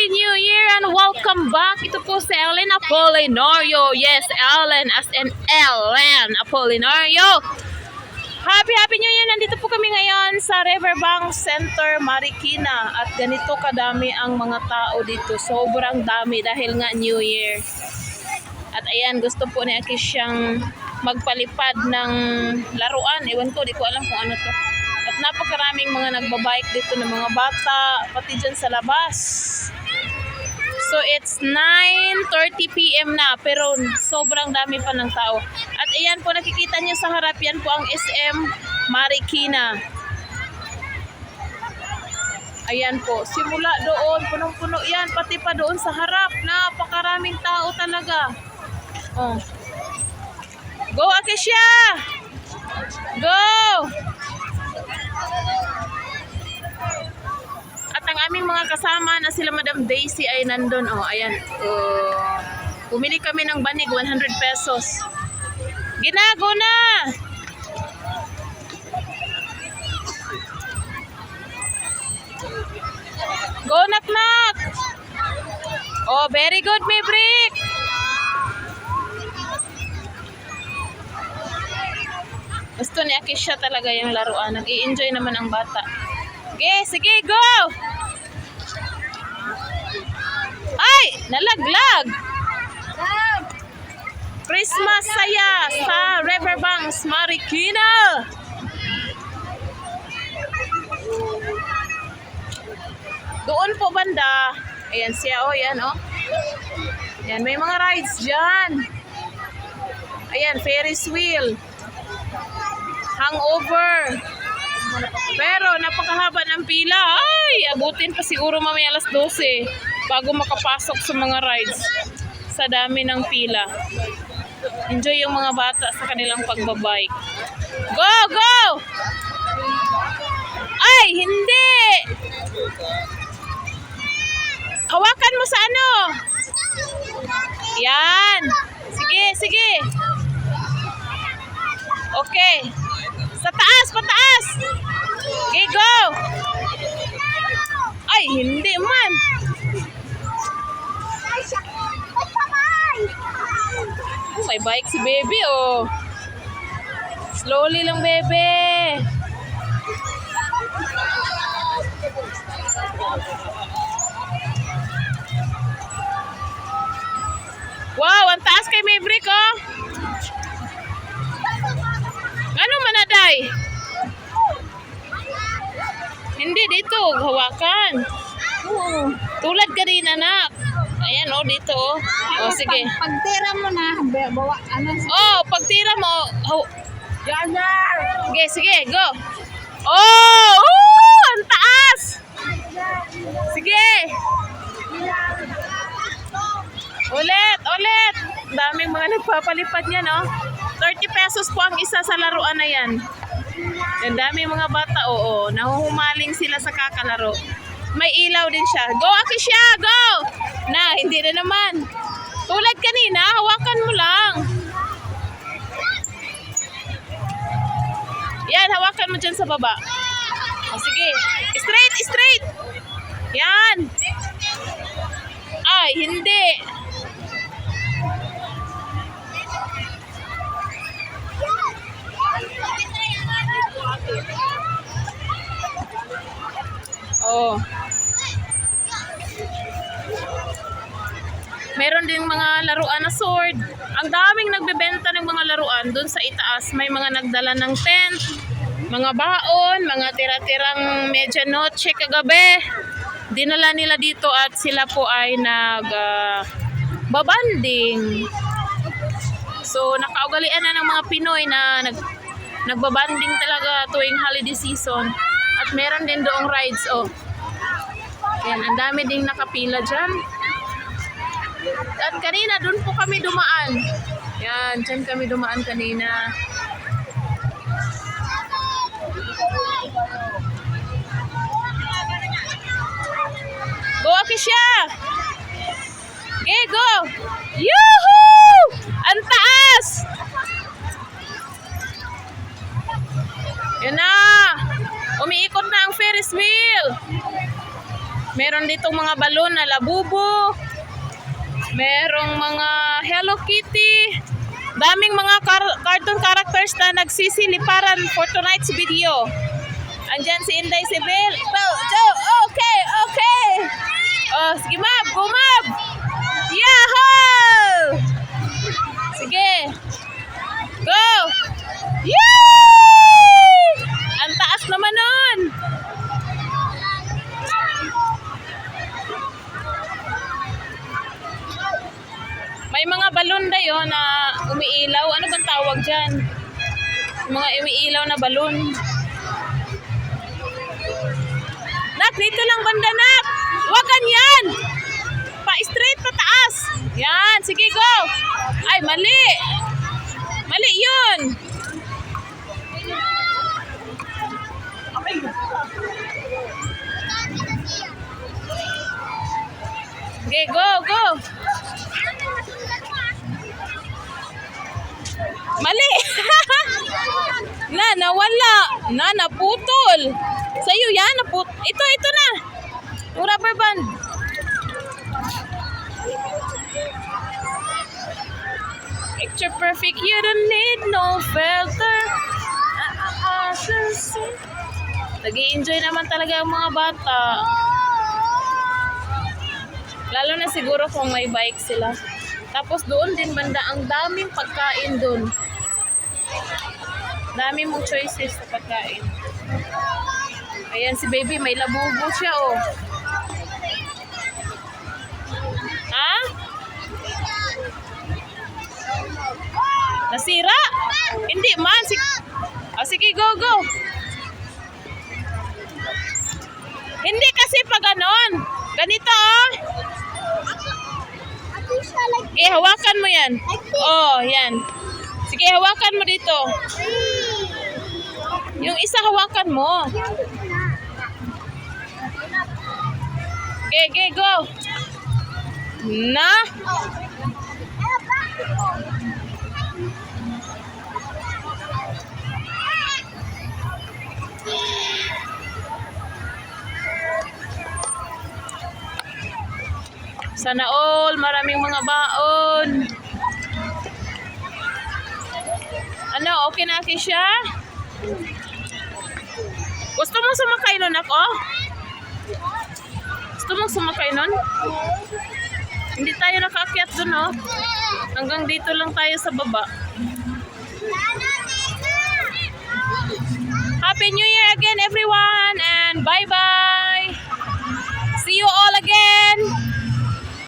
New Year and welcome back. Ito po si Ellen Apolinario. Yes, Ellen as in Ellen Apolinario. Happy New Year. Nandito po kami ngayon sa Riverbank Center, Marikina. At ganito kadami ang mga tao dito. Sobrang dami dahil nga New Year. At ayan, gusto po ni Aki siyang magpalipad ng laruan. Ewan ko, di ko alam kung ano to. At napakaraming mga nagbabike dito ng mga bata, pati dyan sa labas. So it's 9:30 PM na, pero sobrang dami pa ng tao. At ayan po, nakikita niyo sa harap, yan po ang SM Marikina. Ayan po, simula doon, punong-puno yan, pati pa doon sa harap. Napakaraming tao talaga. Oh. Go, Akesha! Go! At ang aming mga kasama na sila Madam Daisy ay nandun. Oh, ayan. Pumili kami ng banig, 100 pesos. Ginago na! Go, nak-nak! Oh, very good, Maverick! Gusto ni Akisha talaga yung laruan. Nag-i-enjoy naman ang bata. Sige, go! Ay! Nalaglag! Christmas saya sa Riverbank Marikina! Doon po banda. Ayan siya, oh, yan, oh. Yan, may mga rides dyan. Ayan, Ferris wheel. Hangover. Pero napakahaba ng pila. Ay, abutin pa siguro mamaya alas 12 bago makapasok sa mga rides. Sa dami ng pila. Enjoy yung mga bata sa kanilang pagbabike. Go, go! Ay, hindi! Hawakan mo sa ano? Yan. Sige. Okay. Sa taas, pataas. Okay, go. Ay, hindi man. Oh, may bike si baby, oh. Slowly lang, baby. Wow, ang taas kay Maverick, oh. Ano manaday? Hindi dito, hawakan. Tulad ka rin, anak. Ayan, oh, dito, oh. Oh, sige. Pagtira mo na, bawa, ano? Oh, pagtira mo. Sige, go. Oh, ang taas. Sige. Ulit. Daming mga nagpapalipad niyan, oh. 30 pesos po ang isa sa laruan na yan. Ang dami mga bata, oo. Nahuhumaling sila sa kakalaro. May ilaw din siya. Go, Akisha, go! Na, hindi na naman. Tulad kanina, hawakan mo lang. Yan, hawakan mo dyan sa baba. O, sige. Straight. Yan. Ay, hindi. Oh. Meron ding mga laruan na sword. Ang daming nagbebenta ng mga laruan doon sa itaas. May mga nagdala ng tent, mga baon, mga tira-tirang medianoche kagabi. Dinala nila dito at sila po ay babanding. So nakaugalian na ng mga Pinoy na nagbabanding talaga tuwing holiday season. At meron din doong rides, oh. Yan, ang dami ding nakapila dyan. At kanina, doon po kami dumaan. Yan, dyan kami dumaan kanina. Go, Akisha! Okay, go! Yoo-hoo! Ang taas! Yan na! Umiikot na ang Ferris wheel! Meron ditong mga balon na labubo. Merong mga Hello Kitty. Daming mga cartoon characters na nagsisiliparan for tonight's video. Andyan si Inday Sibel. Okay, okay. Oh, sige mab, go mab. Yahoo! Sige. Go! Yay! Ang taas naman nun. May mga balon dayo na umiilaw. Ano bang tawag dyan? Mga umiilaw na balon. Nak, dito lang banda, nak. Huwag ganyan. Pa-straight, pataas. Yan, sige, go. Ay, mali. Mali yun. Okay, go, go. Mali. Nawala. Naputol. Sa'yo yan, ito na. Yung rubber band. Picture perfect, you don't need no filter. Nag-i-enjoy naman talaga ang mga bata. Lalo na siguro kung may bike sila. Tapos doon din banda, ang daming pagkain doon. Dami mong choices sa pagkain. Ayan si baby, may labubo siya oh. Ha? Nasira? Hindi man. Sige, go, go. Hindi kasi pag ganon. Ganito oh. Hawakan mo yan. Oh, yan. Sige, hawakan mo dito. Yung isa hawakan mo. Okay, go. Na? Sana all, maraming mga baon. Ano, okay na siya? Gusto mo sumakay nun ako? Gusto mo sumakay nun? Hindi tayo nakaakyat dun, oh. Hanggang dito lang tayo sa baba. Happy New Year again, everyone, and bye-bye!